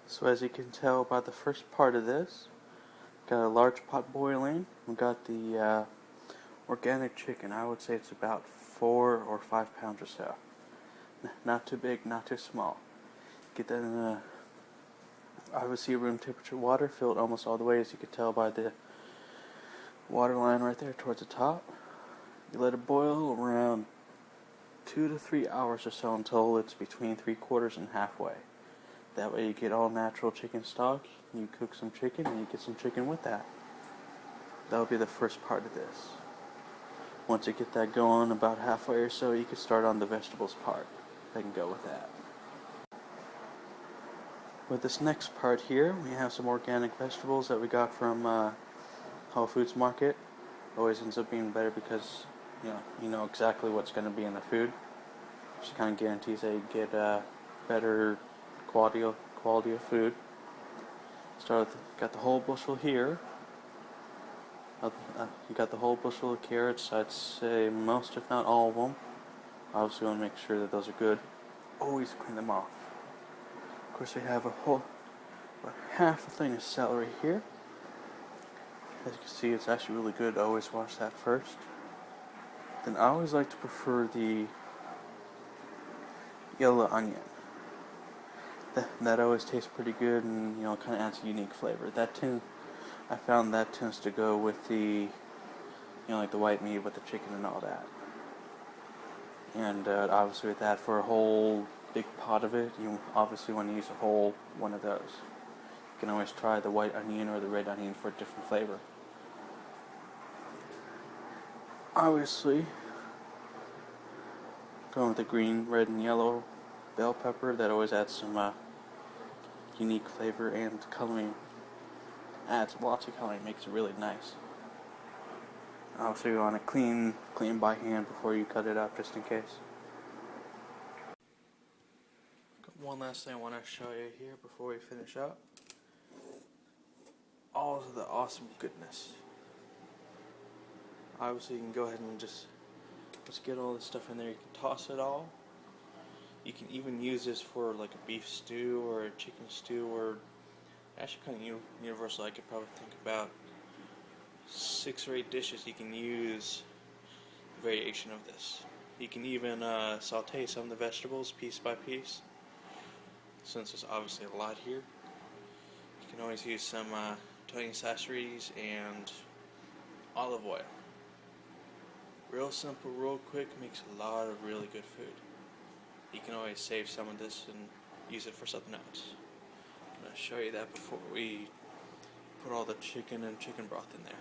So as you can tell by the first part of this, got a large pot boiling. We got the organic chicken. I would say it's about 4 or 5 pounds or so. Not too big, not too small. Get that in obviously room temperature water, fill it almost all the way, as you can tell by the water line right there towards the top. You let it boil around 2 to 3 hours or so until it's between 3/4 and halfway. That way you get all natural chicken stock, you cook some chicken, and you get some chicken with that. That will be the first part of this. Once you get that going about halfway or so, you can start on the vegetables part. I can go with that. With this next part here, we have some organic vegetables that we got from Whole Foods Market. Always ends up being better because you know exactly what's going to be in the food. Which kind of guarantees that you get better quality of food. Start with, got the whole bushel here. You got the whole bushel of carrots. I'd say most, if not all of them. Obviously, want to make sure that those are good. Always clean them off. Of course, we have about half a thing of celery here. As you can see, it's actually really good. Always wash that first. Then I always like to prefer the yellow onion. That always tastes pretty good, and kind of adds a unique flavor. I found that tends to go with the like the white meat with the chicken and all that. And obviously with that, for a whole big pot of it, you obviously want to use a whole one of those. You can always try the white onion or the red onion for a different flavor. Obviously, going with the green, red, and yellow bell pepper, that always adds some unique flavor and coloring. Adds lots of coloring, makes it really nice. Also, you want to clean by hand before you cut it up, just in case. One last thing I want to show you here before we finish up. All of the awesome goodness. Obviously, you can go ahead and just get all this stuff in there. You can toss it all. You can even use this for like a beef stew or a chicken stew, or actually kind of universal. I could probably think about 6 or 8 dishes you can use a variation of this. You can even saute some of the vegetables piece by piece. Since there's obviously a lot here, you can always use some Tony sachets and olive oil. Real simple, real quick, makes a lot of really good food. You can always save some of this and use it for something else. I'm going to show you that before we put all the chicken and chicken broth in there.